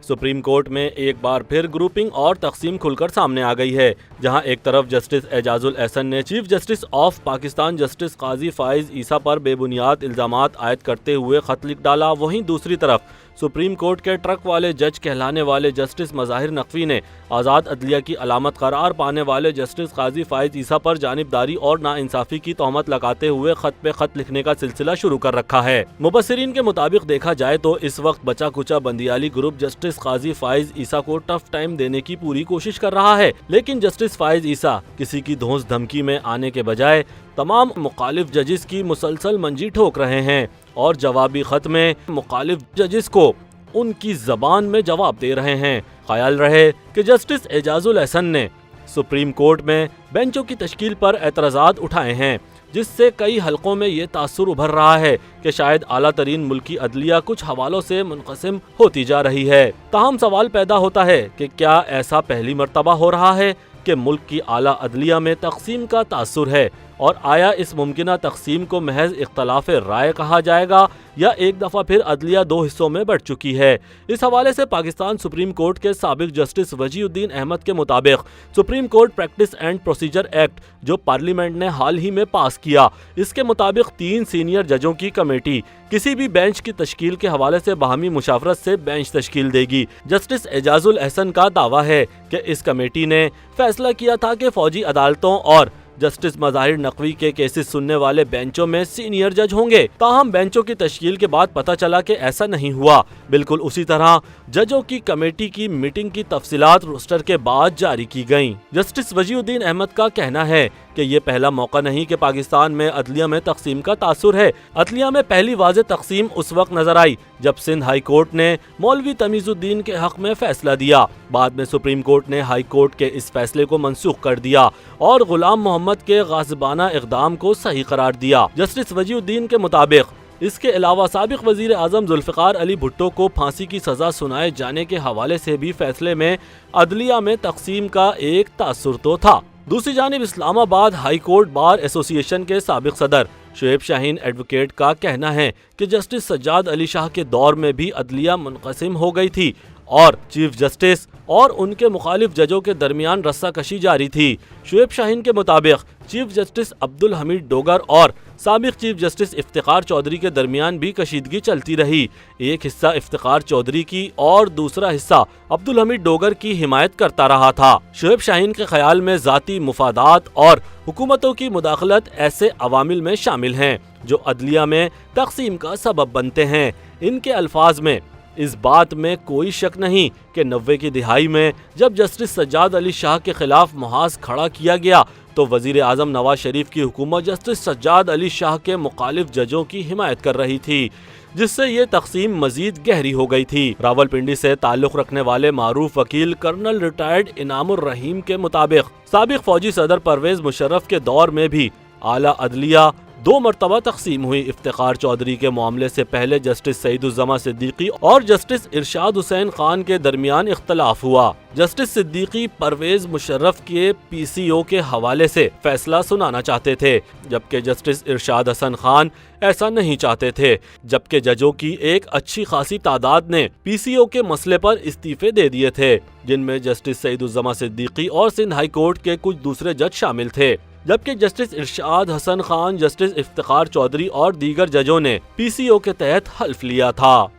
Supreme court में एक बार फिर ग्रुपिंग और तकसीम खुलकर सामने आ गई है, जहां एक तरफ जस्टिस एजाजुल एहसन ने chief justice of Pakistan justice Qazi Faez Isa पर बेबुनियाद इल्जामात आयद करते हुए खत लिख डाला, वहीं दूसरी तरफ सुप्रीम कोर्ट के ट्रक वाले जज कहलाने वाले जस्टिस मज़ाहिर नकवी ने आज़ाद अदलिया की अलामत करार पाने वाले जस्टिस काजी फाइज ईसा पर जानिबदारी और नाइंसाफ़ी की तहमत लगाते हुए खत पे खत लिखने का सिलसिला शुरू कर रखा है। मुबस्सिरीन के मुताबिक देखा जाए तो इस वक्त बचा कुचा बंदियाली ग्रुप जस्टिस काजी फाइज ईसा को टफ टाइम देने की पूरी कोशिश कर रहा है, लेकिन जस्टिस फाइज ईसा किसी की धौंस धमकी में आने के बजाय तमाम मुखालिफ जजिस की मुसलसल मंजी ठोक रहे हैं और जवाबी खत में मुखालिफ जजिस को उनकी जबान में जवाब दे रहे हैं। ख्याल रहे कि जस्टिस एजाजुल एहसन ने सुप्रीम कोर्ट में बेंचों की तश्कील पर एतराज़ात उठाए हैं, जिससे कई हलकों में ये तासुर उभर रहा है कि शायद आला तरीन मुल्की अदलिया कुछ हवालों से मुनक़सिम होती जा रही है। ताहम सवाल पैदा होता है कि क्या ऐसा पहली मर्तबा हो रहा है कि मुल्क की आला अदलिया में तकसीम का तासुर है, और आया इस मुमकिना तकसीम को महज इख्तलाफ राय कहा जाएगा या एक दफ़ा फिर अदलिया दो हिस्सों में बढ़ चुकी है। इस हवाले से पाकिस्तान सुप्रीम कोर्ट के साबिक जस्टिस वजीउद्दीन अहमद के मुताबिक supreme court practice and procedure act, जो पार्लियामेंट ने हाल ही में पास किया, इसके मुताबिक 3 सीनियर जजों की कमेटी किसी भी बेंच की तश्कील के हवाले से बाहमी मुशावरत से बेंच तश्कील देगी। जस्टिस एजाजुल एहसन का दावा है कि इस कमेटी ने फैसला किया था कि फौजी अदालतों और जस्टिस मज़ाहिर नकवी के केसेस सुनने वाले बेंचों में सीनियर जज होंगे। ताहम बेंचों की तश्कील के बाद पता चला कि ऐसा नहीं हुआ। बिल्कुल उसी तरह जजों की कमेटी की मीटिंग की तफसीलात रोस्टर के बाद जारी की गईं। जस्टिस वजीउद्दीन अहमद का कहना है कि ये पहला मौका नहीं कि पाकिस्तान में अदलिया में तकसीम का तासुर है। अदलिया में पहली वाज़ेह तकसीम उस वक्त नजर आई जब सिंध हाई कोर्ट ने मौलवी तमीजुद्दीन के हक में फैसला दिया। बाद में सुप्रीम कोर्ट ने हाई कोर्ट के इस फैसले को मनसूख कर दिया और गुलाम मोहम्मद के गासिबाना इक़दाम को सही करार दिया। जस्टिस वजीउद्दीन के मुताबिक इसके अलावा साबिक वजीर आज़म जुल्फ़िकार अली भुट्टो को फांसी की सज़ा सुनाए जाने के हवाले से भी फैसले में अदलिया में तकसीम का एक तासुर तो था। दूसरी जानिब Islamabad high court bar association के साबिक सदर शुएब शाहीन एडवोकेट का कहना है कि जस्टिस सज्जाद अली शाह के दौर में भी अदलिया मुनक़सिम हो गई थी और चीफ जस्टिस और उनके मुखालिफ जजों के दरमियान रस्साकशी जारी थी। शुएब शाहीन के मुताबिक चीफ जस्टिस अब्दुल हमीद डोगर और साबिक चीफ जस्टिस इफ्तिखार चौधरी के दरमियान भी कशीदगी चलती रही। एक हिस्सा इफ्तिखार चौधरी की और दूसरा हिस्सा अब्दुल हमीद डोगर की हिमायत करता रहा था। शुएब शाहीन के ख्याल में ज़ाती मुफादात और हुकूमतों की मुदाखलत ऐसे अवामिल में शामिल हैं जो अदलिया में तकसीम का सबब बनते हैं। इनके अल्फाज में इस बात में कोई शक नहीं कि 90 की दिहाई में जब जस्टिस सज्जाद अली शाह के खिलाफ मुहाज खड़ा किया गया तो वजीर आज़म नवाज शरीफ की हुकूमत जस्टिस सज्जाद अली शाह के मुखालिफ जजों की हिमायत कर रही थी, जिससे ये तकसीम मजीद गहरी हो गई थी। रावलपिंडी से ताल्लुक़ रखने वाले मारूफ वकील कर्नल रिटायर्ड इनामुर रहीम के मुताबिक साबिक फौजी सदर परवेज मुशर्रफ के दौर में भी आला अदलिया 2 मरतबा तकसीम हुई। इफ्तिखार चौधरी के मामले से पहले जस्टिस सईदुज़्ज़मा सिद्दीकी और जस्टिस इरशाद हुसैन खान के दरमियान इख्तलाफ हुआ। जस्टिस सिद्दीकी परवेज मुशर्रफ के PCO के हवाले से फैसला सुनाना चाहते थे, जबकि जस्टिस इरशाद हसन खान ऐसा नहीं चाहते थे। जबकि जजों की एक अच्छी खासी तादाद ने PCO के मसले पर इस्तीफे दे दिए थे, जिनमें जस्टिस सईदुज़्ज़मा सिद्दीकी और सिंध हाई कोर्ट के कुछ दूसरे जज शामिल थे। जबकि जस्टिस इरशाद हसन खान, जस्टिस इफ्तिखार चौधरी और दीगर जजों ने PCO के तहत हल्फ लिया था।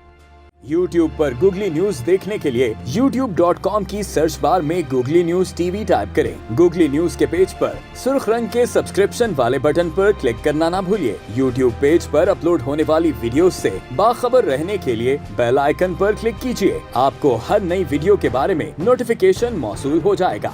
YouTube पर गूगली न्यूज देखने के लिए youtube.com की सर्च बार में गूगली न्यूज TV टाइप करें। गूगली न्यूज के पेज पर सुर्ख रंग के सब्सक्रिप्शन वाले बटन पर क्लिक करना ना भूलिए। YouTube पेज पर अपलोड होने वाली वीडियोस से बाखबर रहने के लिए बेल आइकन पर क्लिक कीजिए। आपको हर नई वीडियो के बारे में नोटिफिकेशन मौसूल हो जाएगा।